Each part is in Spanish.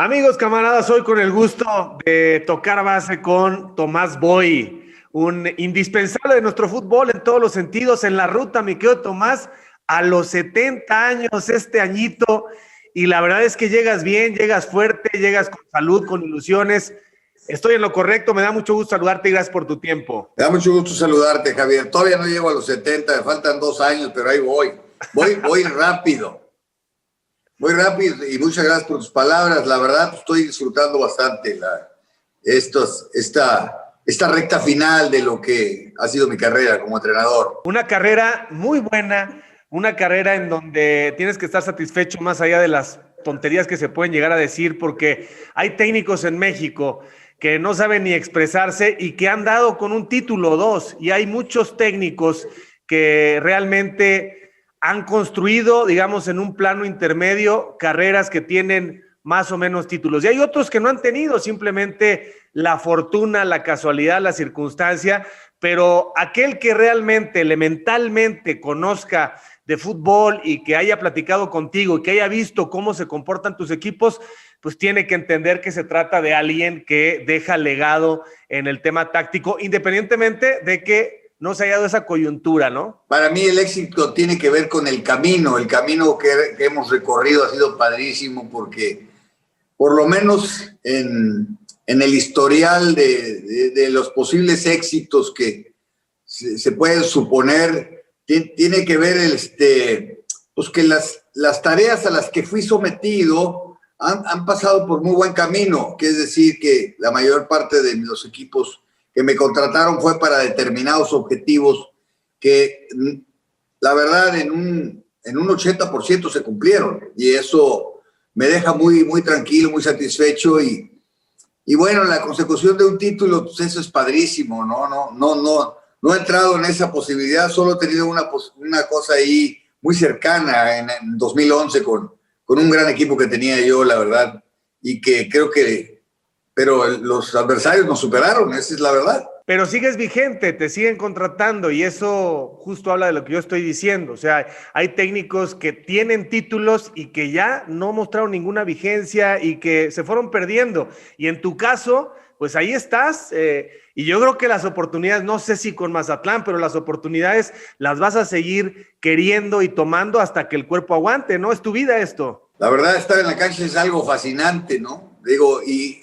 Amigos, camaradas, hoy con el gusto de tocar base con Tomás Boy, un indispensable de nuestro fútbol en todos los sentidos, en la ruta, mi querido Tomás, a los 70 años este añito, y la verdad es que llegas bien, llegas fuerte, llegas con salud, con ilusiones. Estoy en lo correcto, me da mucho gusto saludarte y gracias por tu tiempo. Me da mucho gusto saludarte, Javier. Todavía no llego a los 70, me faltan 2 años, pero ahí voy. Voy rápido. Muy rápido y muchas gracias por tus palabras. La verdad, estoy disfrutando bastante esta recta final de lo que ha sido mi carrera como entrenador. Una carrera muy buena, una carrera en donde tienes que estar satisfecho más allá de las tonterías que se pueden llegar a decir, porque hay técnicos en México que no saben ni expresarse y que han dado con un título o dos, y hay muchos técnicos que realmente han construido, digamos, en un plano intermedio, carreras que tienen más o menos títulos. Y hay otros que no han tenido simplemente la fortuna, la casualidad, la circunstancia, pero aquel que realmente, elementalmente conozca de fútbol y que haya platicado contigo y que haya visto cómo se comportan tus equipos, pues tiene que entender que se trata de alguien que deja legado en el tema táctico, independientemente de que no se haya dado esa coyuntura, ¿no? Para mí el éxito tiene que ver con el camino que hemos recorrido ha sido padrísimo porque por lo menos en el historial de los posibles éxitos que se pueden suponer, tiene que ver pues que las tareas a las que fui sometido han pasado por muy buen camino, que es decir, que la mayor parte de los equipos que me contrataron fue para determinados objetivos que, la verdad, en un 80% se cumplieron. Y eso me deja muy, muy tranquilo, muy satisfecho. Y bueno, la consecución de un título, pues eso es padrísimo, No he entrado en esa posibilidad, solo he tenido una cosa ahí muy cercana en 2011 con un gran equipo que tenía yo, la verdad, y que creo que... Pero los adversarios nos superaron, esa es la verdad. Pero sigues vigente, te siguen contratando y eso justo habla de lo que yo estoy diciendo. O sea, hay técnicos que tienen títulos y que ya no mostraron ninguna vigencia y que se fueron perdiendo. Y en tu caso, pues ahí estás. Y yo creo que las oportunidades, no sé si con Mazatlán, pero las oportunidades las vas a seguir queriendo y tomando hasta que el cuerpo aguante, ¿no? Es tu vida esto. La verdad, estar en la cancha es algo fascinante, ¿no? Digo, y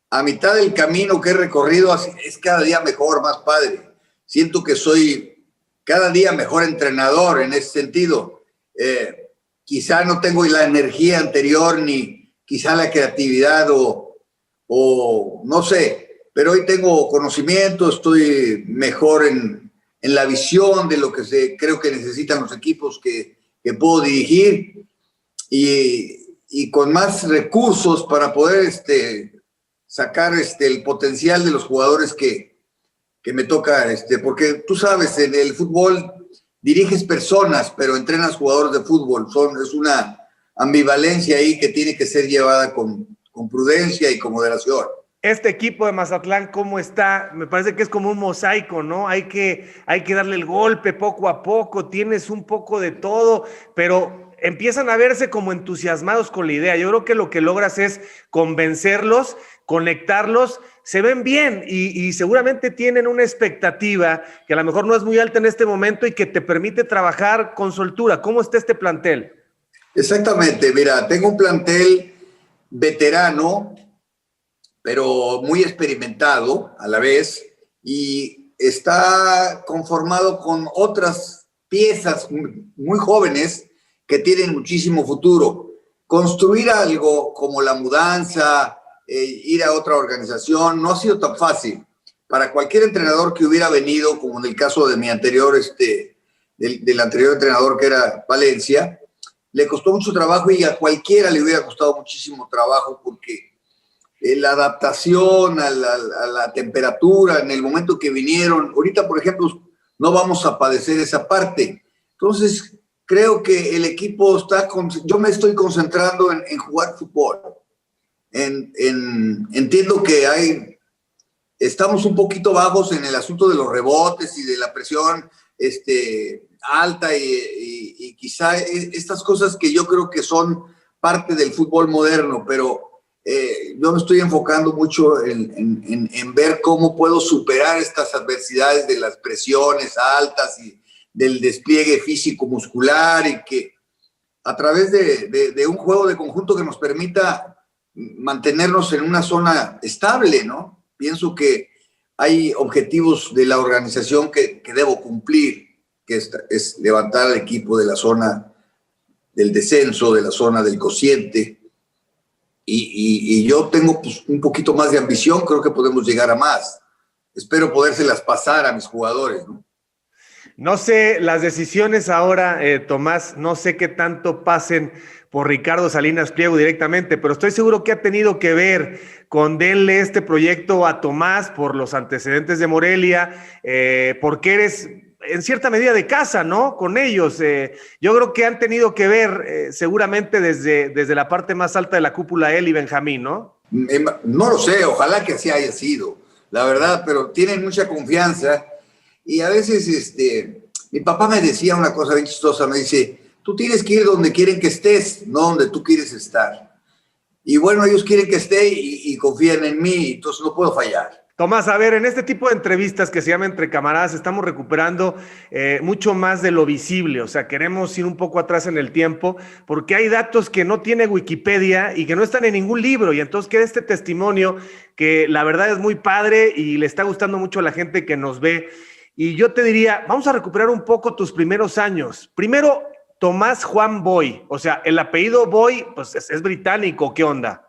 a mitad del camino que he recorrido es cada día mejor, más padre. Siento que soy cada día mejor entrenador en ese sentido. Quizá no tengo la energía anterior ni quizá la creatividad o no sé, pero hoy tengo conocimiento, estoy mejor en la visión de lo que creo que necesitan los equipos que puedo dirigir y con más recursos para poder sacar el potencial de los jugadores que me toca, porque tú sabes, en el fútbol diriges personas, pero entrenas jugadores de fútbol. Es una ambivalencia ahí que tiene que ser llevada con prudencia y con moderación. Este equipo de Mazatlán, ¿cómo está? Me parece que es como un mosaico, ¿no? Hay que darle el golpe poco a poco, tienes un poco de todo, pero empiezan a verse como entusiasmados con la idea. Yo creo que lo que logras es convencerlos, conectarlos, se ven bien y seguramente tienen una expectativa que a lo mejor no es muy alta en este momento y que te permite trabajar con soltura. ¿Cómo está este plantel? Exactamente, mira, tengo un plantel veterano, pero muy experimentado a la vez, y está conformado con otras piezas muy jóvenes que tienen muchísimo futuro. Construir algo como la mudanza, ir a otra organización, no ha sido tan fácil. Para cualquier entrenador que hubiera venido, como en el caso de mi anterior, del anterior entrenador que era Valencia, le costó mucho trabajo y a cualquiera le hubiera costado muchísimo trabajo porque la adaptación a la temperatura en el momento que vinieron, ahorita por ejemplo no vamos a padecer esa parte. Entonces creo que el equipo yo me estoy concentrando en jugar fútbol. Entiendo que estamos un poquito bajos en el asunto de los rebotes y de la presión alta y quizá estas cosas que yo creo que son parte del fútbol moderno, pero yo me estoy enfocando mucho en ver cómo puedo superar estas adversidades de las presiones altas y del despliegue físico-muscular, y que a través de un juego de conjunto que nos permita mantenernos en una zona estable, ¿no? Pienso que hay objetivos de la organización que debo cumplir, que es levantar al equipo de la zona del descenso, de la zona del cociente, y yo tengo pues, un poquito más de ambición, creo que podemos llegar a más. Espero podérselas pasar a mis jugadores, ¿no? No sé, las decisiones ahora, Tomás, no sé qué tanto pasen por Ricardo Salinas Pliego directamente, pero estoy seguro que ha tenido que ver con denle este proyecto a Tomás por los antecedentes de Morelia, porque eres en cierta medida de casa, ¿no? Con ellos. Yo creo que han tenido que ver seguramente desde la parte más alta de la cúpula él y Benjamín, ¿no? No lo sé, ojalá que así haya sido, la verdad, pero tienen mucha confianza. Y a veces, mi papá me decía una cosa bien chistosa, me dice, tú tienes que ir donde quieren que estés, no donde tú quieres estar. Y bueno, ellos quieren que esté y confían en mí, entonces no puedo fallar. Tomás, a ver, en este tipo de entrevistas que se llama Entre Camaradas, estamos recuperando mucho más de lo visible, o sea, queremos ir un poco atrás en el tiempo, porque hay datos que no tiene Wikipedia y que no están en ningún libro, y entonces queda este testimonio que la verdad es muy padre y le está gustando mucho a la gente que nos ve. Y yo te diría, vamos a recuperar un poco tus primeros años. Primero, Tomás Juan Boy, o sea, el apellido Boy, pues es británico, ¿qué onda?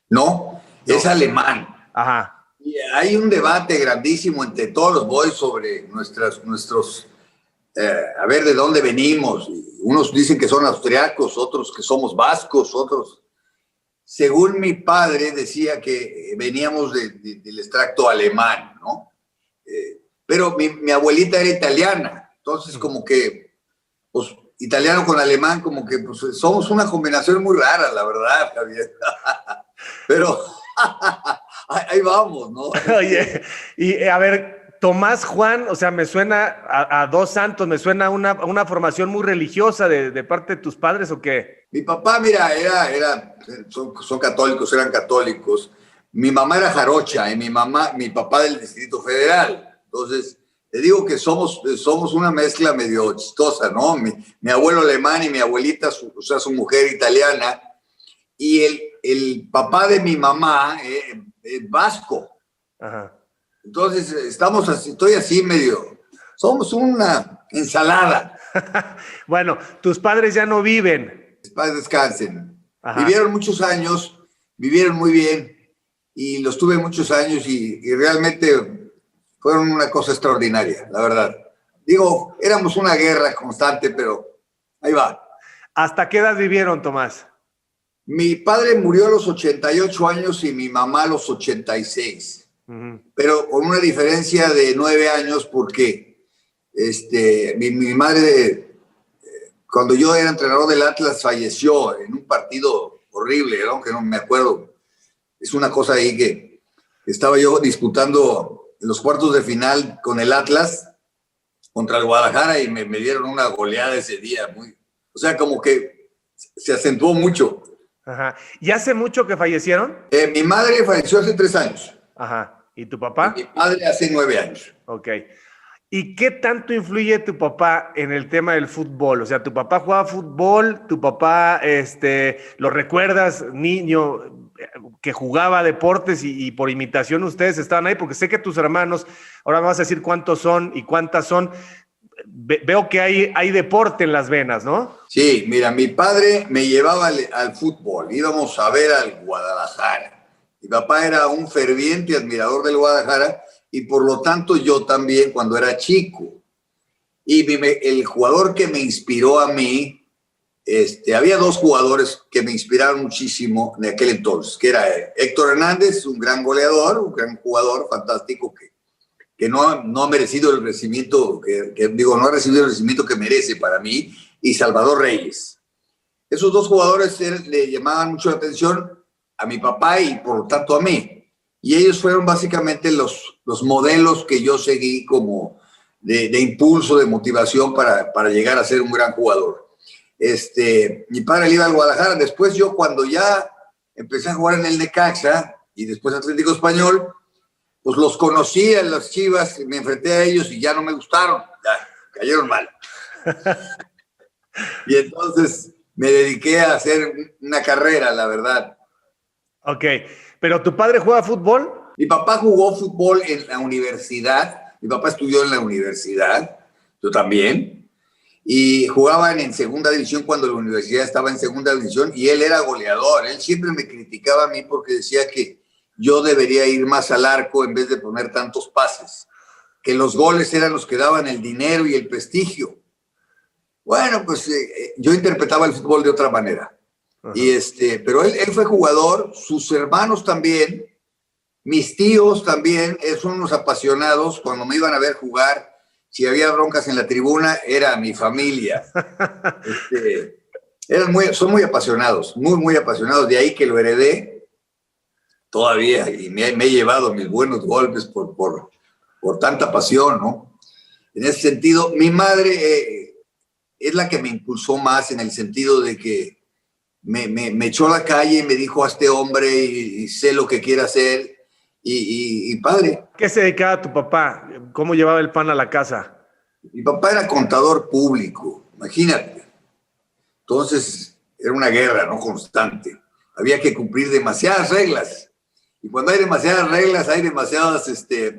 No, es alemán. Ajá. Y hay un debate grandísimo entre todos los boys sobre nuestros a ver de dónde venimos. Unos dicen que son austriacos, otros que somos vascos, otros. Según mi padre decía que veníamos del extracto alemán, ¿no? Pero mi abuelita era italiana, entonces como que, pues, italiano con alemán, como que pues, somos una combinación muy rara, la verdad, Javier. Pero ahí vamos, ¿no? Oye, y a ver, Tomás Juan, o sea, me suena a dos santos, me suena a una formación muy religiosa de parte de tus padres, ¿o qué? Mi papá, mira, son católicos, eran católicos. Mi mamá era jarocha y mi papá del Distrito Federal. Entonces, te digo que somos una mezcla medio chistosa, ¿no? Mi abuelo alemán y mi abuelita, o sea, su mujer italiana. Y el papá de mi mamá es vasco. Ajá. Entonces, estoy así medio, somos una ensalada. Bueno, tus padres ya no viven. Mis padres descansen. Ajá. Vivieron muchos años, vivieron muy bien, y los tuve muchos años y realmente fueron una cosa extraordinaria, la verdad. Digo, éramos una guerra constante, pero ahí va. ¿Hasta qué edad vivieron, Tomás? Mi padre murió a los 88 años y mi mamá a los 86. Pero con una diferencia de 9 años, porque mi madre, cuando yo era entrenador del Atlas, falleció en un partido horrible, ¿no? Que no me acuerdo. Es una cosa ahí que estaba yo disputando en los cuartos de final con el Atlas contra el Guadalajara y me dieron una goleada ese día. O sea, como que se acentuó mucho. Ajá. ¿Y hace mucho que fallecieron? Mi madre falleció hace 3 años. Ajá. ¿Y tu papá? Y mi padre hace 9 años. Ok. ¿Y qué tanto influye tu papá en el tema del fútbol? O sea, ¿tu papá jugaba fútbol? ¿Tu papá, lo recuerdas, niño, que jugaba deportes y por imitación ustedes estaban ahí? Porque sé que tus hermanos, ahora me vas a decir cuántos son y cuántas son. Veo que hay deporte en las venas, ¿no? Sí, mira, mi padre me llevaba al fútbol. Íbamos a ver al Guadalajara. Mi papá era un ferviente admirador del Guadalajara y por lo tanto yo también cuando era chico. Y el jugador que me inspiró a mí, había 2 jugadores que me inspiraron muchísimo en aquel entonces, que era Héctor Hernández, un gran goleador, un gran jugador fantástico que no ha merecido el recibimiento, no ha recibido el recibimiento que merece para mí, y Salvador Reyes. Esos 2 jugadores le llamaban mucho la atención a mi papá y por lo tanto a mí. Y ellos fueron básicamente los modelos que yo seguí como de impulso, de motivación para llegar a ser un gran jugador. Mi padre le iba al Guadalajara. Después yo cuando ya empecé a jugar en el Necaxa y después Atlético Español, pues los conocí en las Chivas, me enfrenté a ellos y ya no me gustaron, ya cayeron mal. Y entonces me dediqué a hacer una carrera, la verdad. Ok, pero ¿tu padre juega fútbol? Mi papá jugó fútbol en la universidad, mi papá estudió en la universidad, yo también, y jugaban en segunda división cuando la universidad estaba en segunda división y él era goleador. Él siempre me criticaba a mí porque decía que yo debería ir más al arco en vez de poner tantos pases, que los goles eran los que daban el dinero y el prestigio. Bueno, pues yo interpretaba el fútbol de otra manera. Y pero él fue jugador, sus hermanos también, mis tíos también, son unos apasionados. Cuando me iban a ver jugar, si había broncas en la tribuna, era mi familia. Son muy apasionados, muy, muy apasionados. De ahí que lo heredé todavía y me he llevado mis buenos golpes por tanta pasión, ¿no? En ese sentido, mi madre es la que me impulsó más en el sentido de que me echó a la calle y me dijo a este hombre y sé lo que quiere hacer y padre. ¿Qué se dedicaba tu papá? ¿Cómo llevaba el pan a la casa? Mi papá era contador público, imagínate. Entonces era una guerra, ¿no? Constante. Había que cumplir demasiadas reglas. Y cuando hay demasiadas reglas, hay demasiados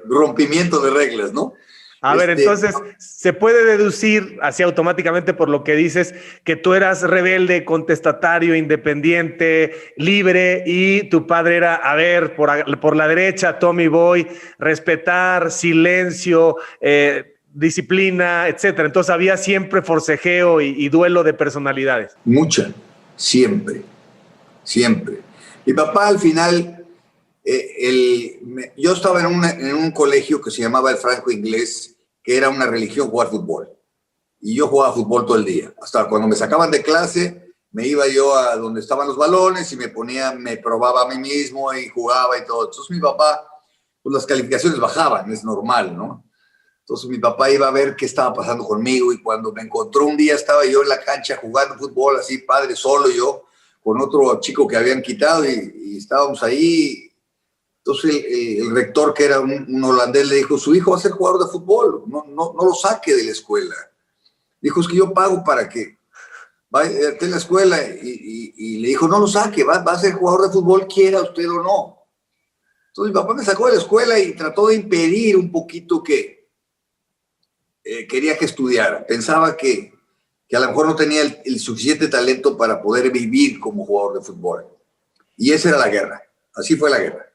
rompimientos de reglas, ¿no? A ver, entonces, ¿se puede deducir así automáticamente por lo que dices que tú eras rebelde, contestatario, independiente, libre y tu padre era, a ver, por la derecha, Tommy Boy, respetar, silencio, disciplina, etcétera? Entonces había siempre forcejeo y duelo de personalidades. Mucha, siempre, siempre. Mi papá al final, yo estaba en un colegio que se llamaba el Franco Inglés, que era una religión jugar fútbol. Y yo jugaba fútbol todo el día. Hasta cuando me sacaban de clase, me iba yo a donde estaban los balones y me probaba a mí mismo y jugaba y todo. Entonces mi papá, pues las calificaciones bajaban, es normal, ¿no? Entonces mi papá iba a ver qué estaba pasando conmigo y cuando me encontró un día estaba yo en la cancha jugando fútbol, así padre, solo yo, con otro chico que habían quitado y estábamos ahí. Entonces el rector, que era un holandés, le dijo, su hijo va a ser jugador de fútbol, no lo saque de la escuela. Dijo, es que yo pago para que vaya a la escuela y le dijo, no lo saque, va a ser jugador de fútbol, quiera usted o no. Entonces mi papá me sacó de la escuela y trató de impedir un poquito que quería que estudiara. Pensaba que a lo mejor no tenía el suficiente talento para poder vivir como jugador de fútbol. Y esa era la guerra, así fue la guerra.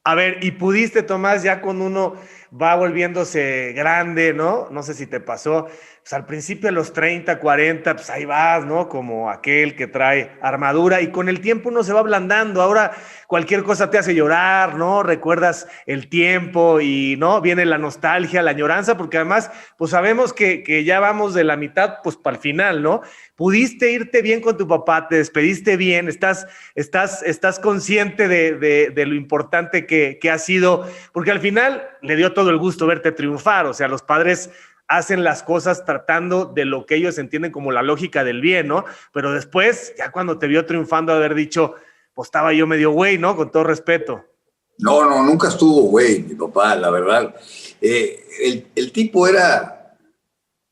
A ver, y pudiste, Tomás, ya cuando uno va volviéndose grande, ¿no? No sé si te pasó, pues al principio a los 30, 40, pues ahí vas, ¿no? Como aquel que trae armadura y con el tiempo uno se va ablandando. Ahora cualquier cosa te hace llorar, ¿no? Recuerdas el tiempo y, ¿no? Viene la nostalgia, la añoranza, porque además, pues sabemos que ya vamos de la mitad, pues para el final, ¿no? Pudiste irte bien con tu papá, te despediste bien, estás consciente de lo importante que ha sido, porque al final le dio todo el gusto verte triunfar. O sea, los padres hacen las cosas tratando de lo que ellos entienden como la lógica del bien, ¿no? Pero después, ya cuando te vio triunfando, haber dicho, pues estaba yo medio güey, ¿no? Con todo respeto. No, nunca estuvo güey, mi papá, la verdad. El tipo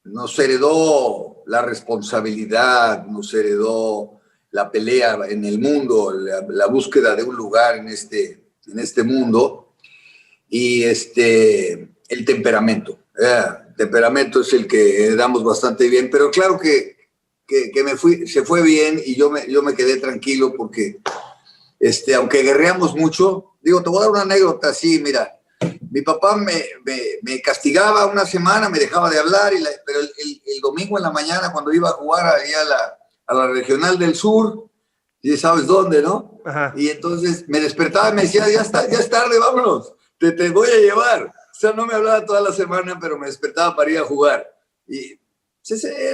nos heredó la responsabilidad, nos heredó la pelea en el mundo, la búsqueda de un lugar en este mundo y el temperamento. El temperamento es el que damos bastante bien, pero claro que se fue bien y yo me quedé tranquilo porque aunque guerreamos mucho, digo, te voy a dar una anécdota así, mira. Mi papá me castigaba una semana, me dejaba de hablar, pero el domingo en la mañana, cuando iba a jugar ahí a la Regional del Sur, ya sabes dónde, ¿no? Ajá. Y entonces me despertaba y me decía, ya es tarde, vámonos, te voy a llevar. O sea, no me hablaba toda la semana, pero me despertaba para ir a jugar. Y ese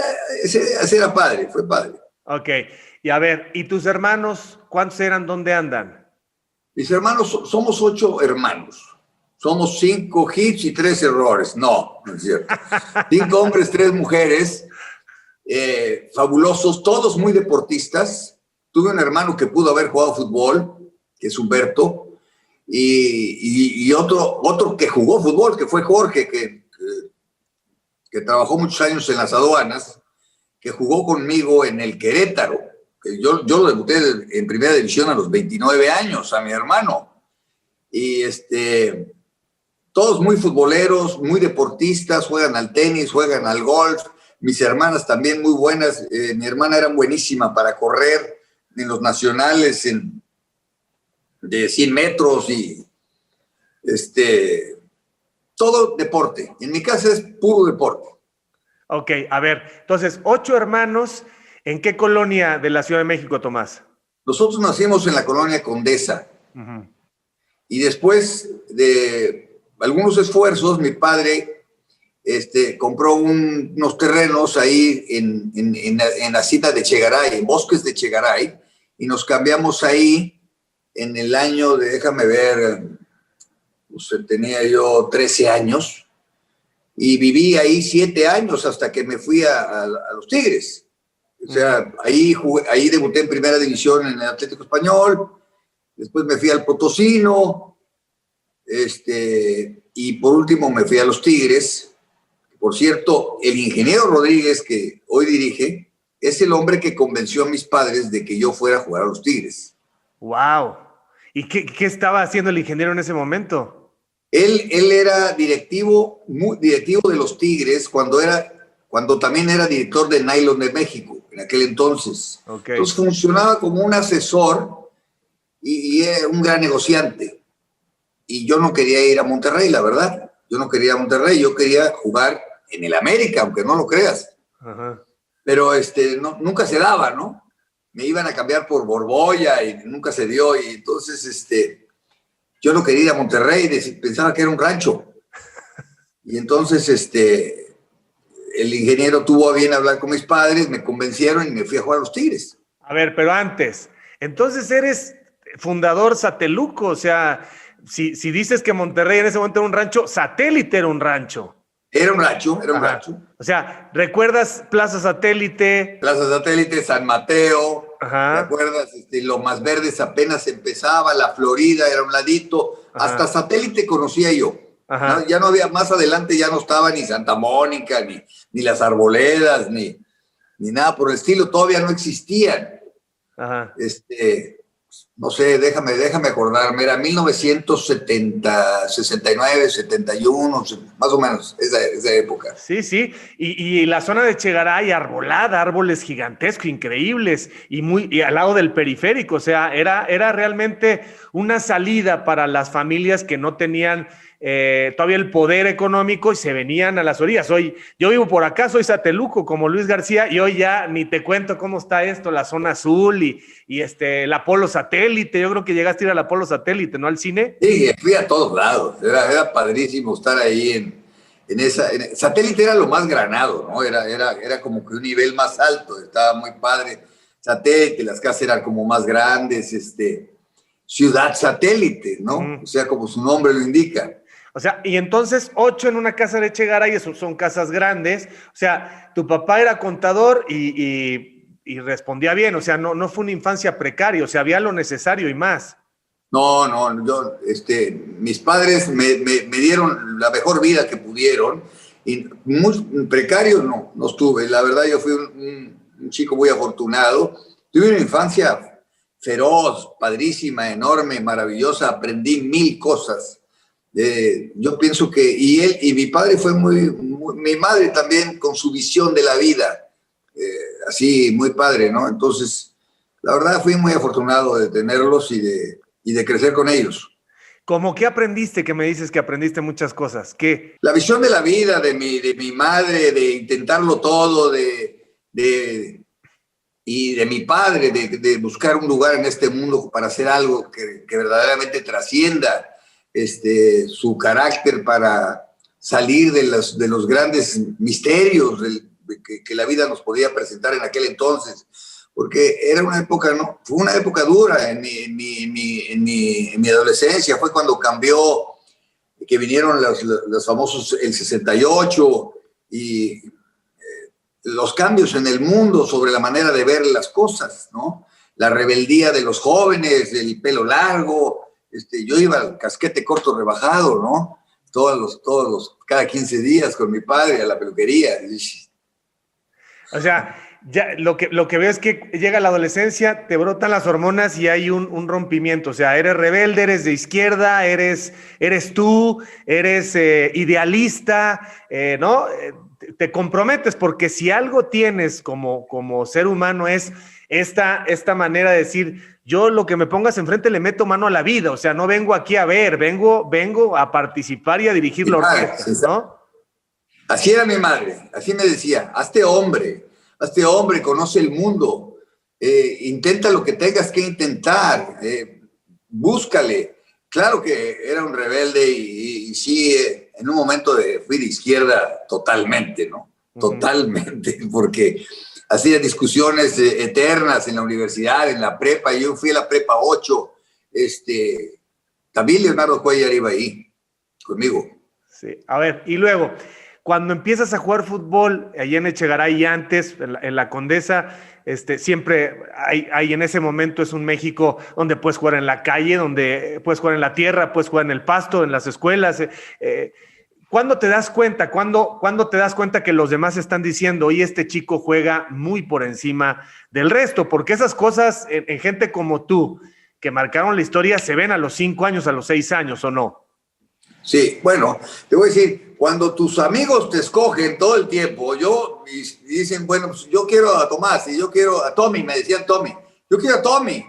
era padre, fue padre. Ok, y a ver, ¿y tus hermanos cuántos eran? ¿Dónde andan? Mis hermanos, somos 8 hermanos. Somos 5 hits y 3 errores. No es cierto. 5 hombres, 3 mujeres, fabulosos, todos muy deportistas, tuve un hermano que pudo haber jugado fútbol, que es Humberto, y otro que jugó fútbol, que fue Jorge, que trabajó muchos años en las aduanas, que jugó conmigo en el Querétaro. Yo lo debuté en primera división a los 29 años, a mi hermano. Y todos muy futboleros, muy deportistas, juegan al tenis, juegan al golf. Mis hermanas también muy buenas. Mi hermana era buenísima para correr en los nacionales de 100 metros y todo deporte. En mi casa es puro deporte. Ok, a ver, entonces, 8 hermanos, ¿en qué colonia de la Ciudad de México, Tomás? Nosotros nacimos en la colonia Condesa. Uh-huh. Y después de algunos esfuerzos, mi padre compró unos terrenos ahí en la cita de Chegaray, en Bosques de Chegaray, y nos cambiamos ahí en el año déjame ver, tenía yo 13 años, y viví ahí 7 años hasta que me fui a los Tigres. O sea, ahí debuté en primera división en el Atlético Español, después me fui al Potosino, y por último me fui a los Tigres. Por cierto, el ingeniero Rodríguez, que hoy dirige, es el hombre que convenció a mis padres de que yo fuera a jugar a los Tigres. ¡Wow! ¿Y qué estaba haciendo el ingeniero en ese momento? Él era directivo de los Tigres cuando también era director de Nylon de México, en aquel entonces. Okay. Entonces funcionaba como un asesor y era un gran negociante. Y yo no quería ir a Monterrey, la verdad. Yo no quería ir a Monterrey, yo quería jugar en el América, aunque no lo creas. Uh-huh. Pero nunca se daba, ¿no? Me iban a cambiar por Borbolla y nunca se dio. Y entonces, yo no quería ir a Monterrey, pensaba que era un rancho. Y entonces, el ingeniero tuvo a bien hablar con mis padres, me convencieron y me fui a jugar a los Tigres. A ver, pero antes, entonces eres fundador Sateluco, o sea, si dices que Monterrey en ese momento era un rancho, Satélite era un rancho. Era un rancho. O sea, ¿recuerdas Plaza Satélite? Plaza Satélite, San Mateo. Ajá. ¿Te acuerdas? Lomas Verdes apenas empezaba, la Florida era un ladito. Ajá. Hasta Satélite conocía yo. Ajá. Ya no había, más adelante ya no estaba ni Santa Mónica, ni las Arboledas, ni nada por el estilo. Todavía no existían. Ajá. No sé, déjame acordarme, era 1970, 69, 71, más o menos, esa época. Sí, y la zona de Chegaray, arbolada, árboles gigantescos, increíbles, y al lado del periférico, o sea, era realmente una salida para las familias que no tenían todavía el poder económico y se venían a las orillas. Yo vivo por acá, soy Sateluco como Luis García, y hoy ya ni te cuento cómo está esto, la zona azul y el Apolo Satélite. Yo creo que llegaste a ir al Apolo Satélite, ¿no? Al cine. Sí, fui a todos lados, era padrísimo estar ahí en esa. Satélite era lo más granado, ¿no? Era como que un nivel más alto, estaba muy padre. Satélite, las casas eran como más grandes, Ciudad Satélite, ¿no? O sea, como su nombre lo indica. O sea, y entonces 8 en una casa de Chegaray, eso son casas grandes. O sea, tu papá era contador y respondía bien. O sea, no fue una infancia precaria. O sea, había lo necesario y más. No, mis padres me dieron la mejor vida que pudieron. Y muy precario no estuve. La verdad, yo fui un chico muy afortunado. Tuve una infancia feroz, padrísima, enorme, maravillosa. Aprendí 1000 cosas. Yo pienso que, y mi padre fue mi madre también con su visión de la vida, así muy padre, ¿no? Entonces, la verdad fui muy afortunado de tenerlos y de crecer con ellos. ¿Cómo qué aprendiste? Que me dices que aprendiste muchas cosas. ¿Qué? La visión de la vida, de mi madre, de intentarlo todo, y de mi padre, de buscar un lugar en este mundo para hacer algo que verdaderamente trascienda. Su carácter para salir de los grandes misterios que la vida nos podía presentar en aquel entonces, porque era una época, ¿no? Fue una época dura en mi adolescencia, fue cuando cambió, que vinieron los famosos el 68 y los cambios en el mundo sobre la manera de ver las cosas, ¿no? la rebeldía de los jóvenes, el pelo largo. Yo iba al casquete corto rebajado, ¿no? Cada 15 días con mi padre a la peluquería. O sea, ya lo que veo es que llega la adolescencia, te brotan las hormonas y hay un rompimiento. O sea, eres rebelde, eres de izquierda, eres tú, eres idealista, ¿no? Te comprometes, porque si algo tienes como ser humano es esta manera de decir, yo lo que me pongas enfrente le meto mano a la vida. O sea, no vengo aquí a ver, vengo a participar y a dirigir la orquesta, ¿no? Así era mi madre, así me decía, hazte hombre, conoce el mundo, intenta lo que tengas que intentar, búscale. Claro que era un rebelde y sí, en un momento fui de izquierda totalmente, ¿no? Totalmente, porque hacía discusiones eternas en la universidad, en la prepa. Yo fui a la prepa 8, también Leonardo Cuellar iba ahí, conmigo. Sí, a ver, y luego, cuando empiezas a jugar fútbol, allá en Echegaray y antes, en la Condesa, siempre hay en ese momento es un México donde puedes jugar en la calle, donde puedes jugar en la tierra, puedes jugar en el pasto, en las escuelas. ¿Cuándo te das cuenta? ¿Cuándo te das cuenta que los demás están diciendo, oye, este chico juega muy por encima del resto? Porque esas cosas en gente como tú, que marcaron la historia, se ven a los 5 años, a los 6 años, ¿o no? Sí, bueno, te voy a decir, cuando tus amigos te escogen todo el tiempo, y dicen, bueno, pues yo quiero a Tomás y yo quiero a Tommy, me decían Tommy, yo quiero a Tommy,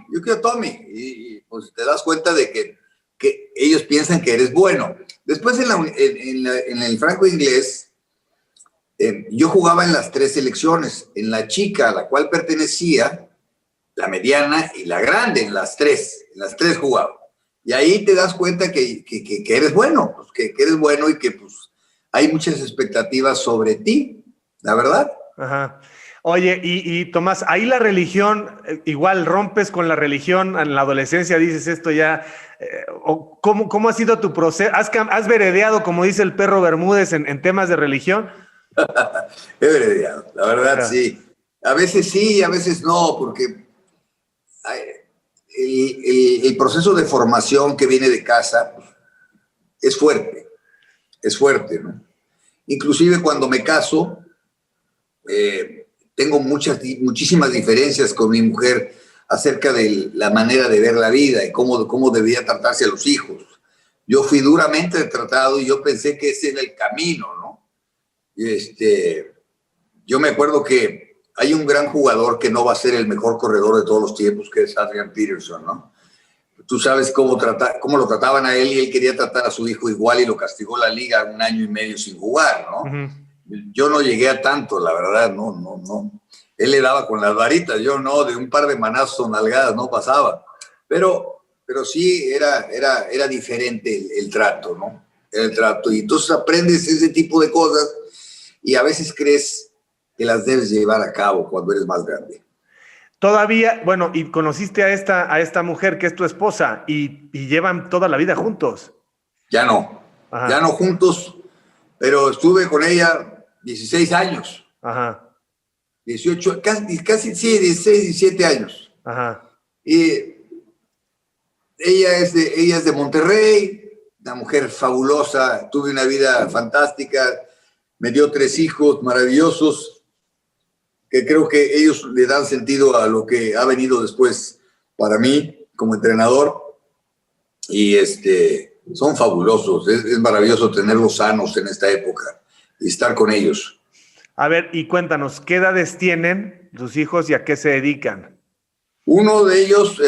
y pues te das cuenta de que ellos piensan que eres bueno. Después en el franco inglés, yo jugaba en las 3 selecciones, en la chica a la cual pertenecía, la mediana y la grande, en las tres jugaba. Y ahí te das cuenta que eres bueno, pues, que eres bueno y que pues, hay muchas expectativas sobre ti, la verdad. Ajá. Oye, y Tomás, ahí la religión, igual rompes con la religión en la adolescencia, dices esto ya, ¿cómo ha sido tu proceso? ¿Has veredeado, como dice el perro Bermúdez, en temas de religión? He veredeado, la verdad. Ajá. Sí. A veces sí, a veces no, porque el proceso de formación que viene de casa es fuerte, ¿no? Inclusive cuando me caso, tengo muchísimas diferencias con mi mujer acerca de la manera de ver la vida y cómo debía tratarse a los hijos. Yo fui duramente tratado y yo pensé que ese era el camino, ¿no? Yo me acuerdo que hay un gran jugador que no va a ser el mejor corredor de todos los tiempos, que es Adrian Peterson, ¿no? Tú sabes cómo lo trataban a él y él quería tratar a su hijo igual y lo castigó la liga 1 año y medio sin jugar, ¿no? Uh-huh. Yo no llegué a tanto, la verdad, no. Él le daba con las varitas, yo no, de un par de manazos o nalgadas no pasaba. Pero sí era diferente el trato, ¿no? El trato. Y entonces aprendes ese tipo de cosas y a veces crees que las debes llevar a cabo cuando eres más grande. Todavía, bueno, y conociste a esta mujer que es tu esposa y llevan toda la vida juntos. Ya no juntos, pero estuve con ella 16 años. Ajá. 18, casi sí, 16, 17 años. Ajá. Y ella es de Monterrey, una mujer fabulosa, tuve una vida fantástica, me dio 3 hijos maravillosos, que creo que ellos le dan sentido a lo que ha venido después para mí como entrenador. Y son fabulosos, es maravilloso tenerlos sanos en esta época y estar con ellos. A ver, y cuéntanos, ¿qué edades tienen tus hijos y a qué se dedican? Uno de ellos,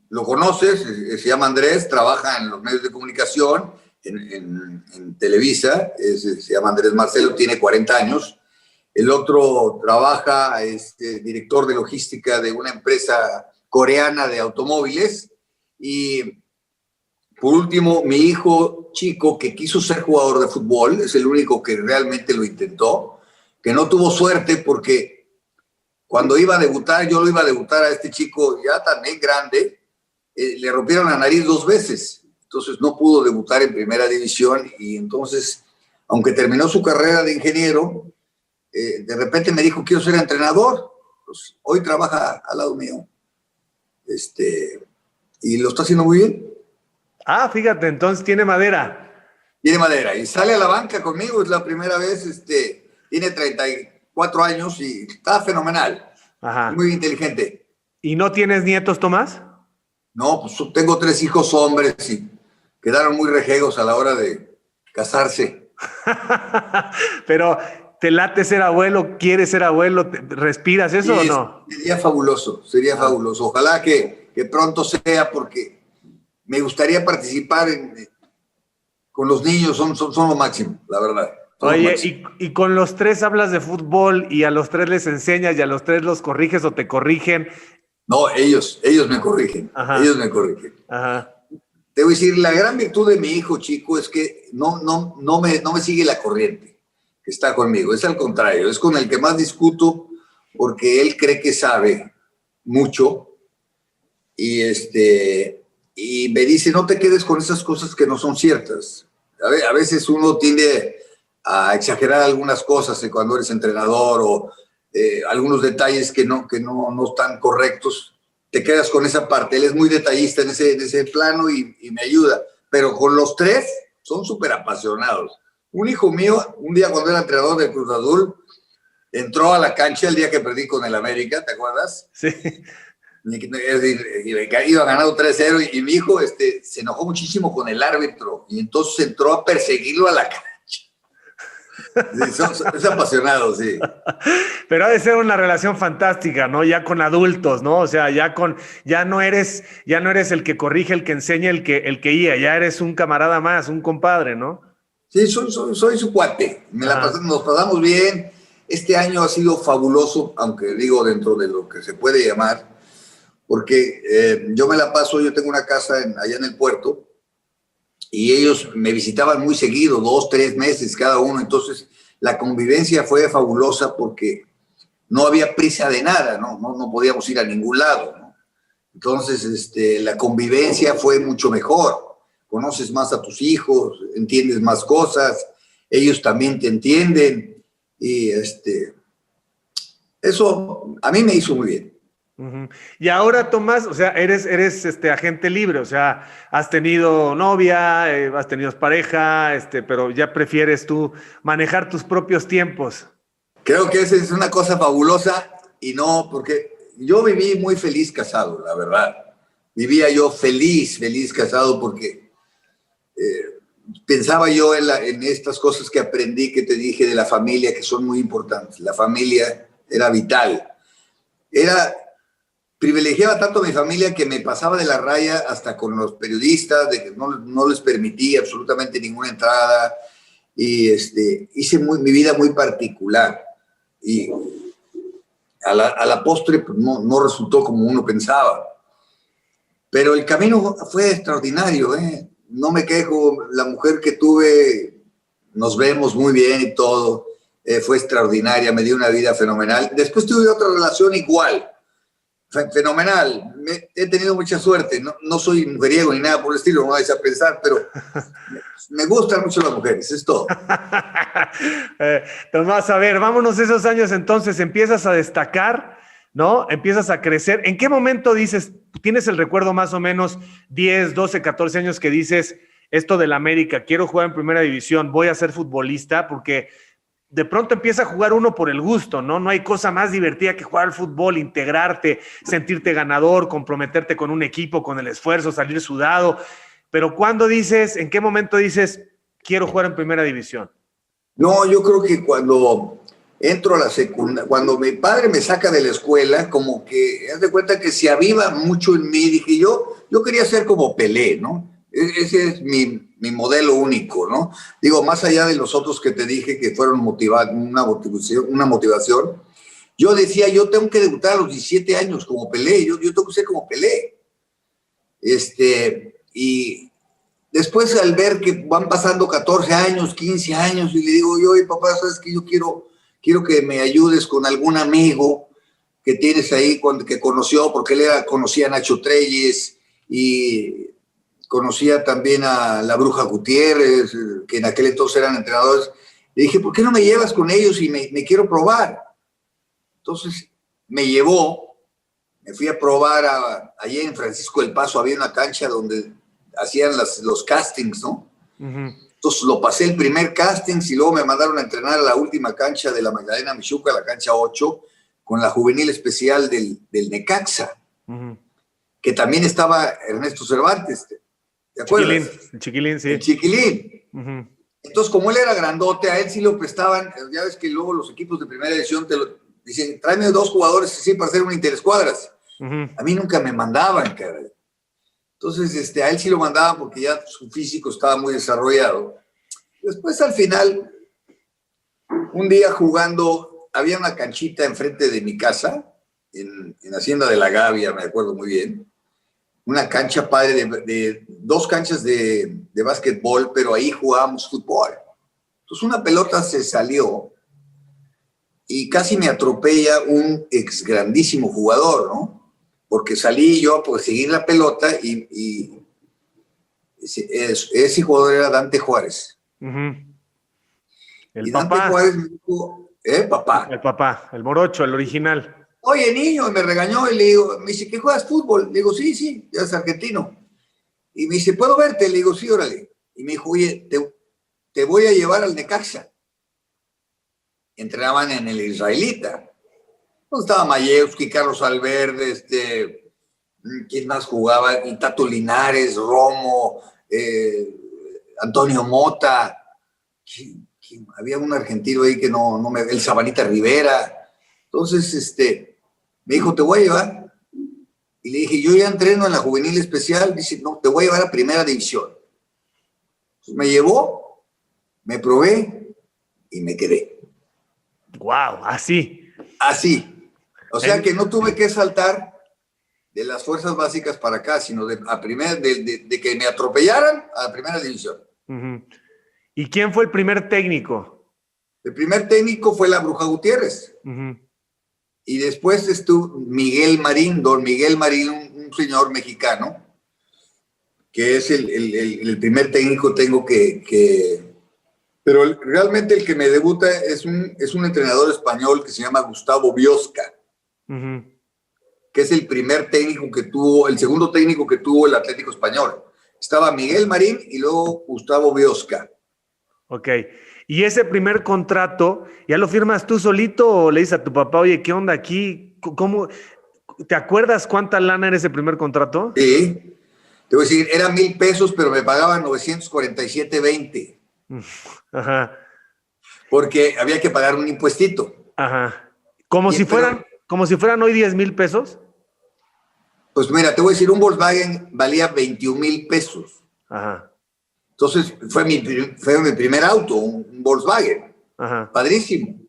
lo conoces, se llama Andrés, trabaja en los medios de comunicación, en Televisa, se llama Andrés Marcelo, tiene 40 años. El otro trabaja, es director de logística de una empresa coreana de automóviles. Y por último, mi hijo chico, que quiso ser jugador de fútbol, es el único que realmente lo intentó, que no tuvo suerte porque cuando iba a debutar, yo lo iba a debutar a este chico ya también grande, le rompieron la nariz 2 veces. Entonces no pudo debutar en primera división y entonces, aunque terminó su carrera de ingeniero, de repente me dijo, quiero ser entrenador. Pues hoy trabaja al lado mío. y lo está haciendo muy bien. Ah, fíjate, entonces tiene madera. Tiene madera y sale a la banca conmigo, es la primera vez, tiene 34 años y está fenomenal, Ajá. muy inteligente. ¿Y no tienes nietos, Tomás? No, pues tengo 3 hijos hombres y quedaron muy rejegos a la hora de casarse. Pero, ¿te late ser abuelo? ¿Quieres ser abuelo? ¿Respiras eso o Y no? sería fabuloso, sería Ah. fabuloso. Ojalá que pronto sea porque me gustaría participar con los niños, son lo máximo, la verdad, son lo Oye, máximo. y con los tres hablas de fútbol y a los tres les enseñas y a los tres los corriges o te corrigen. No, ellos me corrigen, ellos Ajá, me corrigen. ajá. Te voy a decir, la gran virtud de mi hijo chico es que no me sigue la corriente que está conmigo, es al contrario, es con el que más discuto porque él cree que sabe mucho y, y me dice, no te quedes con esas cosas que no son ciertas. A veces uno tiende a exagerar algunas cosas cuando eres entrenador o algunos detalles que no están correctos. Te quedas con esa parte. Él es muy detallista en ese plano y me ayuda. Pero con los tres son súper apasionados. Un hijo mío, un día cuando era entrenador de Cruz Azul, entró a la cancha el día que perdí con el América, ¿te acuerdas? Sí. Es decir, iba ganando 3-0 y mi hijo se enojó muchísimo con el árbitro y entonces entró a perseguirlo a la cancha. Sí, es apasionado, sí. Pero ha de ser una relación fantástica, ¿no? Ya con adultos, ¿no? O sea, ya no eres el que corrige, el que enseña, el que guía, ya eres un camarada más, un compadre, ¿no? Sí, soy su cuate. Ajá. Nos pasamos bien. Este año ha sido fabuloso, aunque digo dentro de lo que se puede llamar, porque yo tengo una casa allá en el puerto, y ellos me visitaban muy seguido, 2, 3 meses cada uno, entonces la convivencia fue fabulosa porque no había prisa de nada, no podíamos ir a ningún lado, ¿no? Entonces la convivencia fue mucho mejor, conoces más a tus hijos, entiendes más cosas, ellos también te entienden, y eso a mí me hizo muy bien. Ujú. Y ahora, Tomás, o sea, eres agente libre, o sea, has tenido novia, has tenido pareja, pero ya prefieres tú manejar tus propios tiempos. Creo que esa es una cosa fabulosa y no, porque yo viví muy feliz casado, la verdad. Vivía yo feliz, feliz casado porque pensaba yo en estas cosas que aprendí, que te dije de la familia, que son muy importantes. La familia era vital. Era, privilegiaba tanto a mi familia que me pasaba de la raya hasta con los periodistas, de que no les permitía absolutamente ninguna entrada y hice mi vida muy particular. Y a la postre pues, no resultó como uno pensaba. Pero el camino fue extraordinario, ¿eh? No me quejo, la mujer que tuve, nos vemos muy bien y todo, fue extraordinaria, me dio una vida fenomenal. Después tuve otra relación igual, fenomenal. He tenido mucha suerte, no soy mujeriego ni nada por el estilo, no vais a pensar, pero me gustan mucho las mujeres, es todo. Tomás, a ver, vámonos esos años entonces, empiezas a destacar, ¿no? Empiezas a crecer. ¿En qué momento dices, tienes el recuerdo más o menos 10, 12, 14 años que dices esto del América, quiero jugar en primera división, voy a ser futbolista? Porque de pronto empieza a jugar uno por el gusto, ¿no? No hay cosa más divertida que jugar al fútbol, integrarte, sentirte ganador, comprometerte con un equipo, con el esfuerzo, salir sudado. Pero ¿cuándo dices, en qué momento dices, quiero jugar en primera división? No, yo creo que cuando entro a la secundaria, cuando mi padre me saca de la escuela, como que, haz de cuenta que se aviva mucho en mí, dije yo quería ser como Pelé, ¿no? Ese es mi modelo único, ¿no? Digo, más allá de los otros que te dije que fueron una motivación, yo decía, yo tengo que debutar a los 17 años como Pelé, yo tengo que ser como Pelé. Y después al ver que van pasando 14 años, 15 años, y le digo yo, papá, sabes que yo quiero que me ayudes con algún amigo que tienes ahí, que conoció, porque conocía a Nacho Treyes y conocía también a la Bruja Gutiérrez, que en aquel entonces eran entrenadores. Le dije, ¿por qué no me llevas con ellos y me quiero probar? Entonces me llevó me fui a probar allí en Francisco del Paso, había una cancha donde hacían los castings, ¿no? Uh-huh. Entonces lo pasé el primer casting y luego me mandaron a entrenar a la última cancha de la Magdalena Michuca, la cancha 8, con la juvenil especial del Necaxa, uh-huh, que también estaba Ernesto Cervantes, ¿te acuerdas? Chiquilín, el Chiquilín, sí. El Chiquilín. Uh-huh. Entonces, como él era grandote, a él sí lo prestaban. Ya ves que luego los equipos de primera división te lo dicen, tráeme 2 jugadores así para hacer un interescuadras. Uh-huh. A mí nunca me mandaban, caray. Entonces, a él sí lo mandaban porque ya su físico estaba muy desarrollado. Después, al final, un día jugando, había una canchita enfrente de mi casa, en Hacienda de la Gavia, me acuerdo muy bien. Una cancha padre de 2 canchas de básquetbol, pero ahí jugábamos fútbol. Entonces una pelota se salió y casi me atropella un ex grandísimo jugador, ¿no? Porque salí yo por seguir la pelota y ese jugador era Dante Juárez. Uh-huh. El y papá. Dante Juárez me dijo, papá. El papá, el morocho, el original. Oye, niño, y me regañó y le digo, me dice, ¿qué juegas fútbol? Le digo, sí, ya es argentino. Y me dice, ¿puedo verte? Le digo, sí, órale. Y me dijo, oye, te voy a llevar al Necaxa. Entrenaban en el Israelita. Entonces estaba Mayewski, Carlos Alverde, ¿quién más jugaba? El Tato Linares, Romo, Antonio Mota. Había un argentino ahí que no me... El Sabanita Rivera. Entonces, me dijo, te voy a llevar. Y le dije, yo ya entreno en la juvenil especial. Dice, no, te voy a llevar a primera división. Entonces me llevó, me probé y me quedé. ¡Wow! Así. Así. O sea que no tuve que saltar de las fuerzas básicas para acá, sino de que me atropellaran a la primera división. Uh-huh. ¿Y quién fue el primer técnico? El primer técnico fue la Bruja Gutiérrez. Uh-huh. Y después estuvo Miguel Marín, don Miguel Marín, un señor mexicano, que es el primer técnico pero realmente el que me debuta es un entrenador español que se llama Gustavo Biosca, uh-huh, que es el primer técnico que tuvo, el segundo técnico que tuvo el Atlético Español. Estaba Miguel Marín y luego Gustavo Biosca. Ok. ¿Y ese primer contrato, ya lo firmas tú solito o le dices a tu papá, oye, ¿qué onda aquí? ¿Cómo? ¿Te acuerdas cuánta lana era ese primer contrato? Sí, te voy a decir, era 1,000 pesos, pero me pagaban 947.20. Ajá. Porque había que pagar un impuestito. Ajá. Como si fueran hoy 10,000 pesos. Pues mira, te voy a decir, un Volkswagen valía 21,000 pesos. Ajá. Entonces fue mi primer auto, un Volkswagen. Ajá. Padrísimo.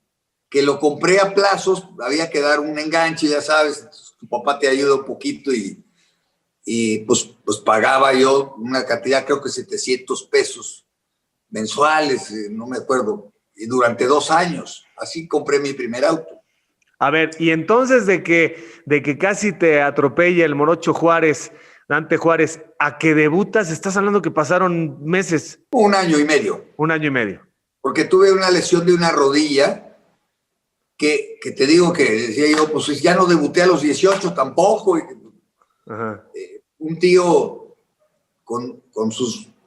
Que lo compré a plazos, había que dar un enganche, ya sabes, tu papá te ayuda un poquito y pues pagaba yo una cantidad, creo que 700 pesos mensuales, no me acuerdo, y durante 2 años. Así compré mi primer auto. A ver, y entonces de que casi te atropella el morocho Juárez, Dante Juárez, a que debutas, estás hablando que pasaron meses. 1 año y medio. 1 año y medio. Porque tuve una lesión de una rodilla que te digo que decía yo, pues ya no debuté a los 18 tampoco. Ajá. Un tío con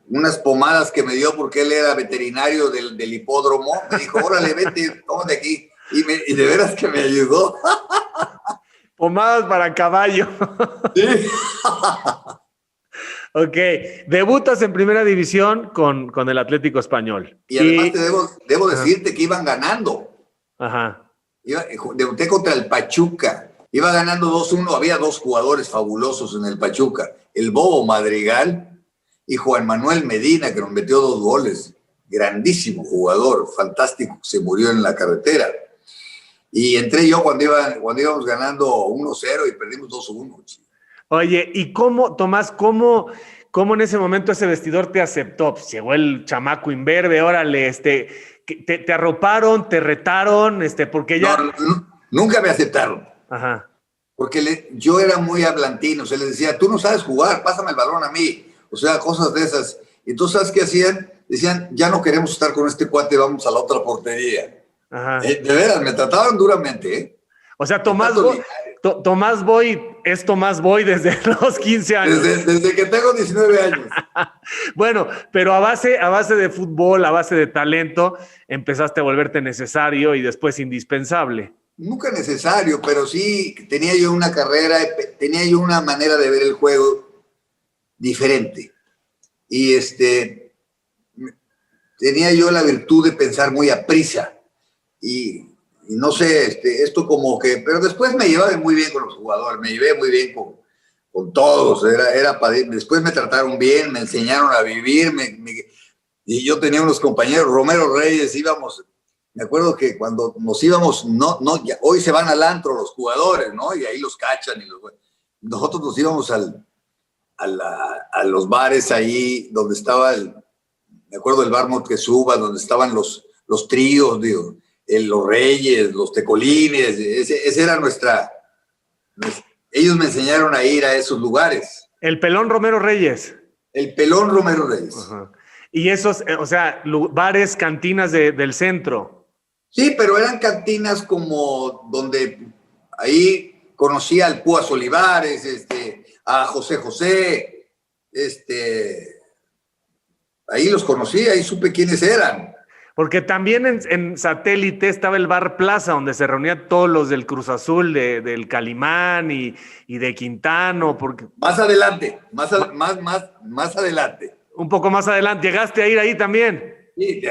unas pomadas que me dio porque él era veterinario del hipódromo, me dijo, órale, vete, tómate aquí. Y de veras que me ayudó. Pomadas para caballo. Sí. Ok, debutas en primera división con el Atlético Español. Y además debo decirte que iban ganando. Ajá. Debuté contra el Pachuca. Iba ganando 2-1. Había 2 jugadores fabulosos en el Pachuca. El Bobo Madrigal y Juan Manuel Medina, que nos metió 2 goles. Grandísimo jugador, fantástico, se murió en la carretera. Y entré yo cuando íbamos ganando 1-0 y perdimos 2-1. Oye, ¿y cómo, Tomás, cómo en ese momento ese vestidor te aceptó? Pues llegó el chamaco imberbe, órale, te arroparon, te retaron, porque ya... No, nunca me aceptaron. Ajá. Porque yo era muy hablantino, se les decía, tú no sabes jugar, pásame el balón a mí. O sea, cosas de esas. Y entonces, ¿sabes qué hacían? Decían, ya no queremos estar con este cuate, vamos a la otra portería. Ajá. De veras, me trataban duramente, ¿eh? O sea, Tomás Boy es Tomás Boy desde los 15 años. Desde que tengo 19 años. Bueno, pero a base de fútbol, a base de talento, empezaste a volverte necesario y después indispensable. Nunca necesario, pero sí tenía yo una carrera, tenía yo una manera de ver el juego diferente. Y tenía yo la virtud de pensar muy a prisa. Y no sé, esto como que, pero después me llevaba muy bien con los jugadores, me llevé muy bien con todos, después me trataron bien, me enseñaron a vivir, y yo tenía unos compañeros, Romero Reyes, me acuerdo que cuando nos íbamos, ya, hoy se van al antro los jugadores, ¿no? Y ahí los cachan, nosotros nos íbamos a los bares ahí, donde estaba me acuerdo del bar Moctezuma, donde estaban los tríos, digo, los Reyes, los Tecolines, ese era ellos me enseñaron a ir a esos lugares. El Pelón Romero Reyes. El Pelón Romero Reyes. Ajá. Y esos, o sea, bares, cantinas del centro. Sí, pero eran cantinas como donde ahí conocí al Púas Olivares, a José José, ahí los conocí, ahí supe quiénes eran. Porque también en Satélite estaba el Bar Plaza, donde se reunían todos los del Cruz Azul, del Calimán y de Quintano. Más adelante, más adelante. Un poco más adelante. ¿Llegaste a ir ahí también? Sí,